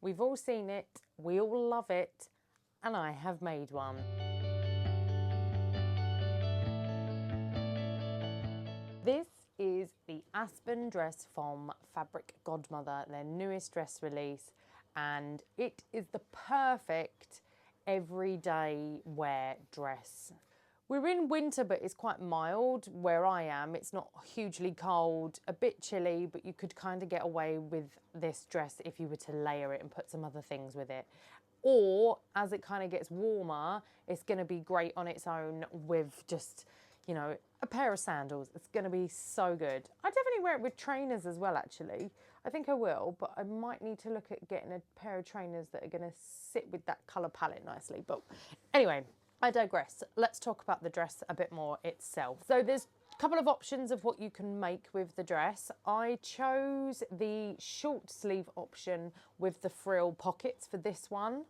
We've all seen it, we all love it, and I have made one. This is the Aspen Dress from Fabric Godmother, their newest dress release, and it is the perfect everyday wear dress. We're in winter, but it's quite mild where I am. It's not hugely cold, a bit chilly, but you could kind of get away with this dress if you were to layer it and put some other things with it. Or as it kind of gets warmer, it's going to be great on its own with just, you know, a pair of sandals. It's going to be so good. I definitely wear it with trainers as well, actually. I think I will, but I might need to look at getting a pair of trainers that are going to sit with that colour palette nicely. But anyway, I digress. Let's talk about the dress a bit more itself. So there's a couple of options of what you can make with the dress. I chose the short sleeve option with the frill pockets for this one.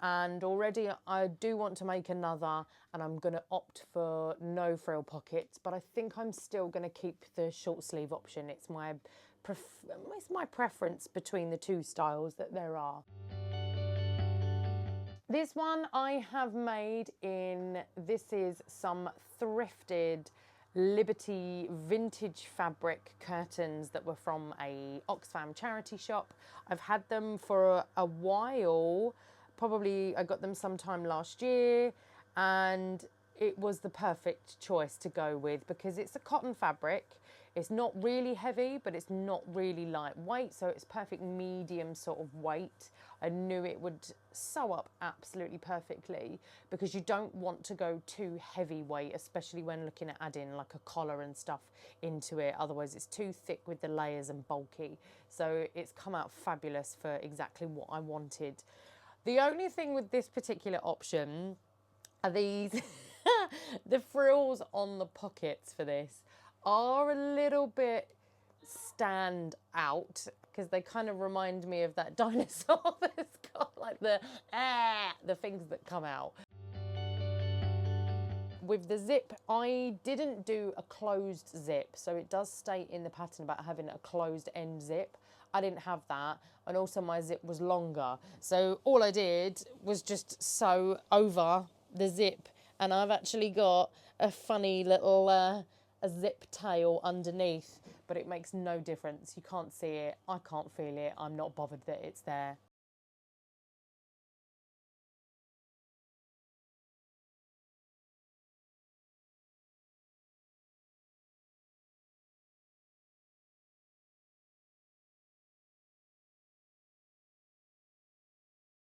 And already I do want to make another, and I'm going to opt for no frill pockets, but I think I'm still going to keep the short sleeve option. It's my preference between the two styles that there are. This one I have made in, this is some thrifted Liberty vintage fabric curtains that were from a Oxfam charity shop. I've had them for a while, probably I got them sometime last year, and it was the perfect choice to go with because it's a cotton fabric. It's not really heavy, but it's not really lightweight, so it's perfect medium sort of weight. I knew it would sew up absolutely perfectly because you don't want to go too heavyweight, especially when looking at adding like a collar and stuff into it. Otherwise it's too thick with the layers and bulky. So it's come out fabulous for exactly what I wanted. The only thing with this particular option are these, the frills on the pockets for this are a little bit stand out because they kind of remind me of that dinosaur that's got like the things that come out. With the zip, I didn't do a closed zip, so it does state in the pattern about having a closed end zip. I didn't have that, and also my zip was longer, so all I did was just sew over the zip, and I've actually got a funny little a zip tail underneath, but it makes no difference. You can't see it, I can't feel it, I'm not bothered that it's there.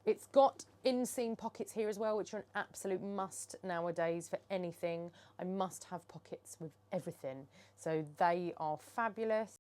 It's got inseam pockets here as well, which are an absolute must nowadays for anything. I must have pockets with everything, so they are fabulous.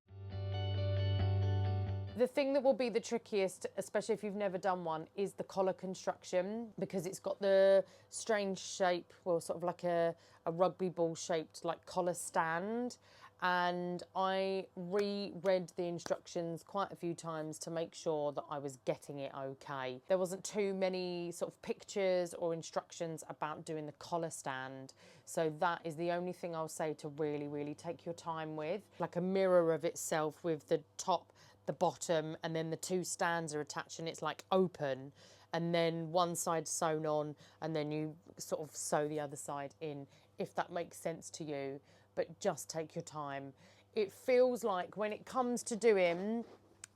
The thing that will be the trickiest, especially if you've never done one, is the collar construction, because it's got the strange shape, well, sort of like a rugby ball shaped like collar stand. And I reread the instructions quite a few times to make sure that I was getting it okay. There wasn't too many sort of pictures or instructions about doing the collar stand. So that is the only thing I'll say to really, really take your time with. Like a mirror of itself with the top, the bottom, and then the two stands are attached and it's like open, and then one side sewn on and then you sort of sew the other side in, if that makes sense to you. But just take your time. It feels like when it comes to doing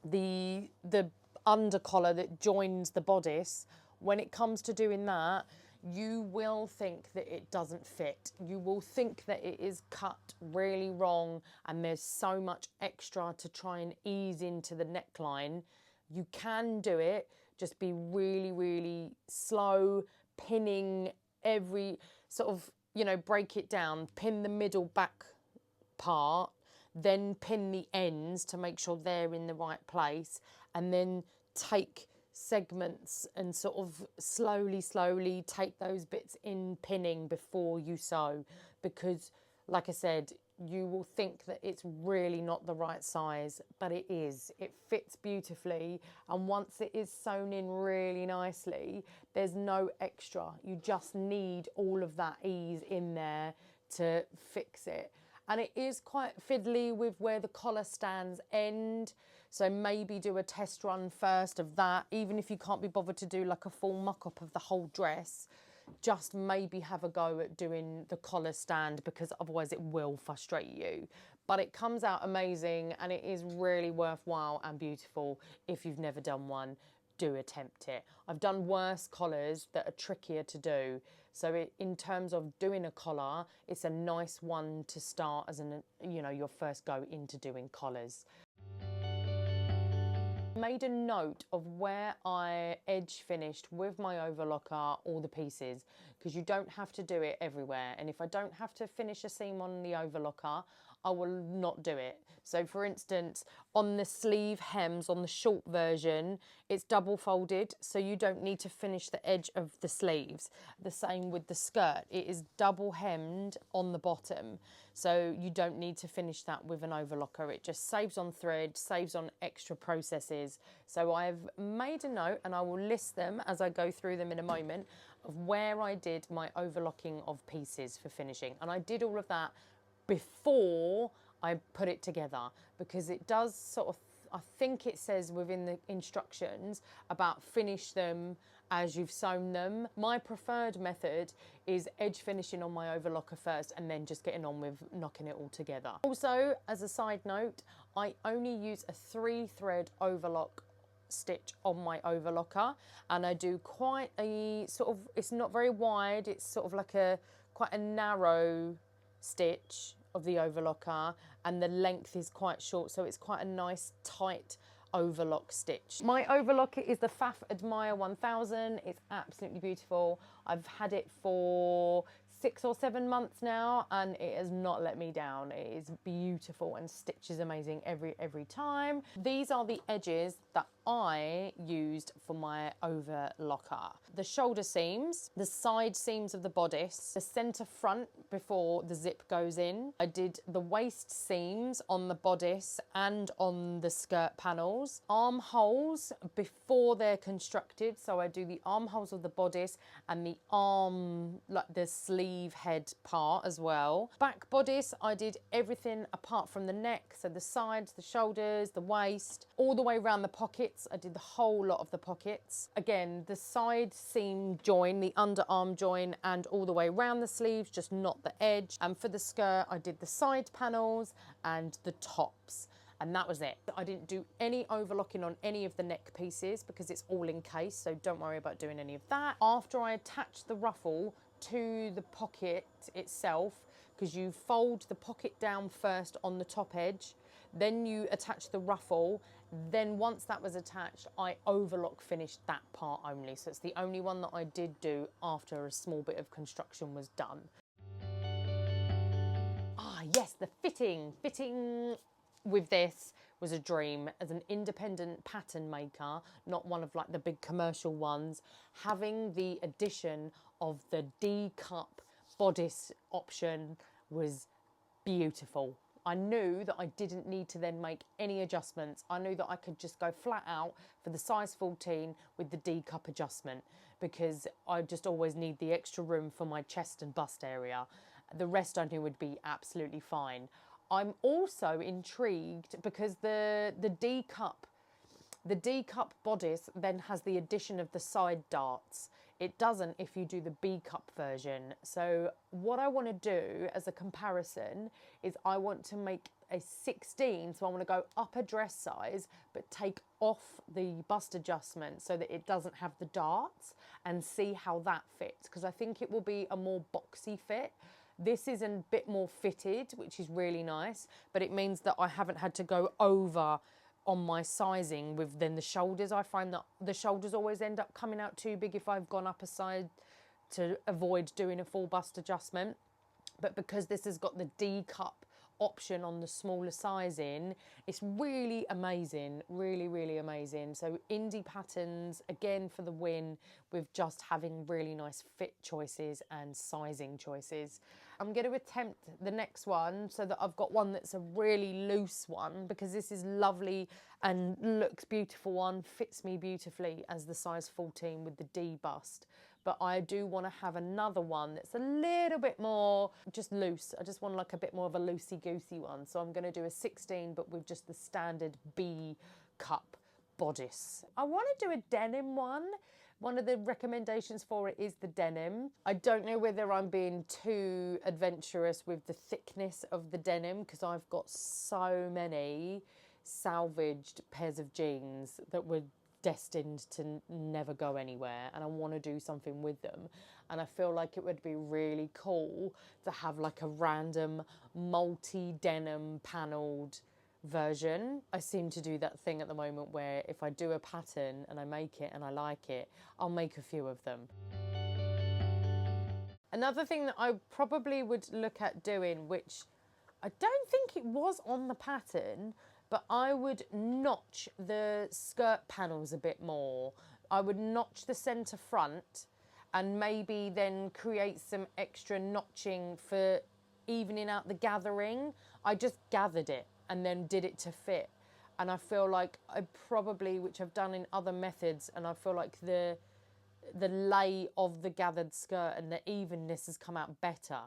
the under collar that joins the bodice, when it comes to doing that, you will think that it doesn't fit. You will think that it is cut really wrong and there's so much extra to try and ease into the neckline. You can do it, just be really, really slow, pinning every sort of, you know, break it down, pin the middle back part, then pin the ends to make sure they're in the right place, and then take segments and sort of slowly take those bits in pinning before you sew, because like I said, you will think that it's really not the right size, but it is. It fits beautifully, and once it is sewn in really nicely, there's no extra. You just need all of that ease in there to fix it. And it is quite fiddly with where the collar stands end. So maybe do a test run first of that, even if you can't be bothered to do like a full mock-up of the whole dress. Just maybe have a go at doing the collar stand, because otherwise it will frustrate you. But it comes out amazing, and it is really worthwhile and beautiful. If you've never done one, do attempt it. I've done worse collars that are trickier to do. So in terms of doing a collar, it's a nice one to start as your first go into doing collars. Made a note of where I edge finished with my overlocker all the pieces, because you don't have to do it everywhere, and if I don't have to finish a seam on the overlocker, I will not do it. So for instance, on the sleeve hems on the short version, it's double folded, so you don't need to finish the edge of the sleeves. The same with the skirt, it is double hemmed on the bottom, so you don't need to finish that with an overlocker. It just saves on thread, saves on extra processes. So I've made a note, and I will list them as I go through them in a moment, of where I did my overlocking of pieces for finishing. And I did all of that before I put it together, because it does sort of, I think it says within the instructions about finish them as you've sewn them. My preferred method is edge finishing on my overlocker first, and then just getting on with knocking it all together. Also, as a side note, I only use a 3-thread overlock stitch on my overlocker, and I do quite a sort of, it's not very wide, it's sort of like quite a narrow stitch of the overlocker, and the length is quite short, so it's quite a nice tight overlock stitch. My overlocker is the Faf Admire 1000. It's absolutely beautiful. I've had it for 6 or 7 months now, and it has not let me down. It is beautiful and stitches amazing every time. These are the edges that I used for my overlocker. The shoulder seams, the side seams of the bodice, the center front before the zip goes in. I did the waist seams on the bodice and on the skirt panels. Armholes before they're constructed, so I do the armholes of the bodice and the arm, like the sleeve head part as well. Back bodice, I did everything apart from the neck, so the sides, the shoulders, the waist, all the way around the pockets. I did the whole lot of the pockets. Again, the side seam join, the underarm join, and all the way around the sleeves, just not the edge. And for the skirt, I did the side panels and the tops. And that was it. I didn't do any overlocking on any of the neck pieces because it's all encased, so don't worry about doing any of that. After I attached the ruffle to the pocket itself, because you fold the pocket down first on the top edge, then you attach the ruffle, then once that was attached, I overlock finished that part only. So it's the only one that I did do after a small bit of construction was done. Ah, yes, the fitting. Fitting with this was a dream. As an independent pattern maker, not one of like the big commercial ones, having the addition of the D-cup bodice option was beautiful. I knew that I didn't need to then make any adjustments. I knew that I could just go flat out for the size 14 with the D-cup adjustment, because I just always need the extra room for my chest and bust area. The rest I knew would be absolutely fine. I'm also intrigued because the D-cup bodice then has the addition of the side darts. It doesn't if you do the B-cup version. So what I want to do as a comparison is I want to make a 16, so I want to go up a dress size but take off the bust adjustment so that it doesn't have the darts, and see how that fits, because I think it will be a more boxy fit. This is a bit more fitted, which is really nice, but it means that I haven't had to go over on my sizing with then the shoulders. I find that the shoulders always end up coming out too big if I've gone up a side to avoid doing a full bust adjustment. But because this has got the D-cup option on the smaller sizing, it's really amazing, really amazing. So indie patterns again for the win, with just having really nice fit choices and sizing choices. I'm going to attempt the next one so that I've got one that's a really loose one, because this is lovely and looks beautiful on, fits me beautifully as the size 14 with the D bust. But I do want to have another one that's a little bit more just loose. I just want like a bit more of a loosey-goosey one. So I'm going to do a 16, but with just the standard B cup bodice. I want to do a denim one. One of the recommendations for it is the denim. I don't know whether I'm being too adventurous with the thickness of the denim, because I've got so many salvaged pairs of jeans that were destined to never go anywhere, and I want to do something with them. And I feel like it would be really cool to have like a random multi-denim panelled version. I seem to do that thing at the moment where if I do a pattern and I make it and I like it, I'll make a few of them. Another thing that I probably would look at doing, which I don't think it was on the pattern, but I would notch the skirt panels a bit more. I would notch the centre front and maybe then create some extra notching for evening out the gathering. I just gathered it and then did it to fit. And I feel like I probably, which I've done in other methods, and I feel like the lay of the gathered skirt and the evenness has come out better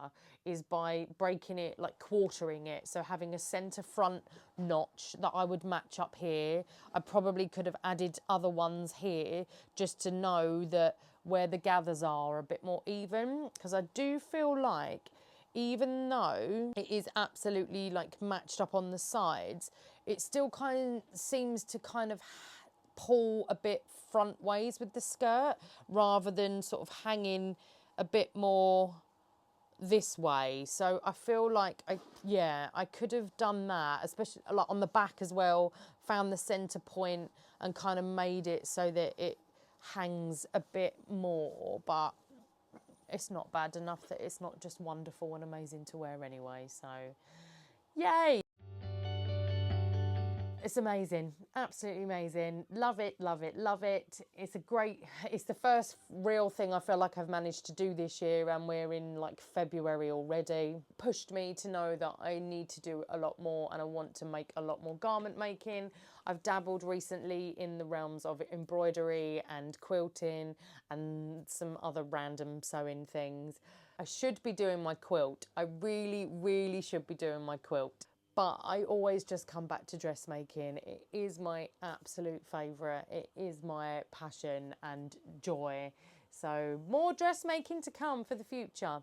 is by breaking it, like quartering it. So having a centre front notch that I would match up here. I probably could have added other ones here just to know that where the gathers are a bit more even, because I do feel like even though it is absolutely like matched up on the sides, it still kind of seems to kind of pull a bit front ways with the skirt rather than sort of hanging a bit more this way. So I feel like I could have done that, especially like on the back as well, found the center point and kind of made it so that it hangs a bit more, but it's not bad enough that it's not just wonderful and amazing to wear anyway. So yay. It's amazing, absolutely amazing. Love it, love it, love it. It's the first real thing I feel like I've managed to do this year, and we're in like February already. Pushed me to know that I need to do a lot more and I want to make a lot more garment making. I've dabbled recently in the realms of embroidery and quilting and some other random sewing things. I should be doing my quilt. I really, really should be doing my quilt. But I always just come back to dressmaking. It is my absolute favourite. It is my passion and joy. So more dressmaking to come for the future.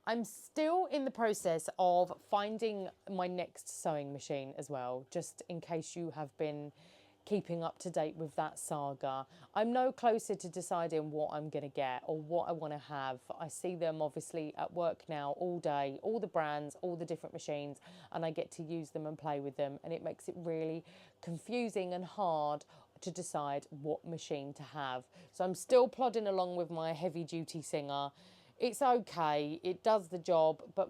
I'm still in the process of finding my next sewing machine as well, just in case you have been keeping up to date with that saga. I'm no closer to deciding what I'm going to get or what I want to have. I see them obviously at work now all day, all the brands, all the different machines, and I get to use them and play with them, and it makes it really confusing and hard to decide what machine to have. So I'm still plodding along with my heavy duty Singer. It's okay, it does the job, but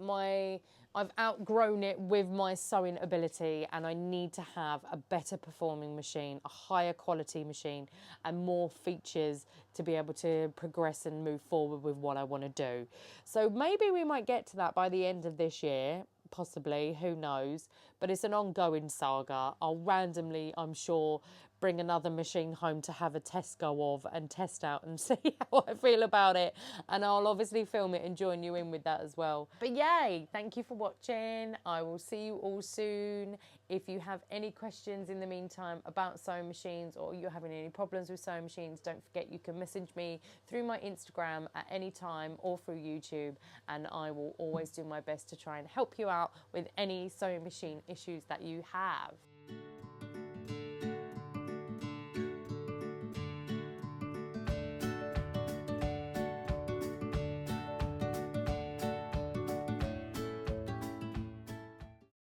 I've outgrown it with my sewing ability, and I need to have a better performing machine, a higher quality machine, and more features to be able to progress and move forward with what I want to do. So maybe we might get to that by the end of this year, possibly, who knows, but it's an ongoing saga. I'll randomly, I'm sure, bring another machine home to have a test go of and test out and see how I feel about it, and I'll obviously film it and join you in with that as well. But yay, thank you for watching. I will see you all soon. If you have any questions in the meantime about sewing machines, or you're having any problems with sewing machines, don't forget you can message me through my Instagram at any time or through YouTube, and I will always do my best to try and help you out with any sewing machine issues that you have.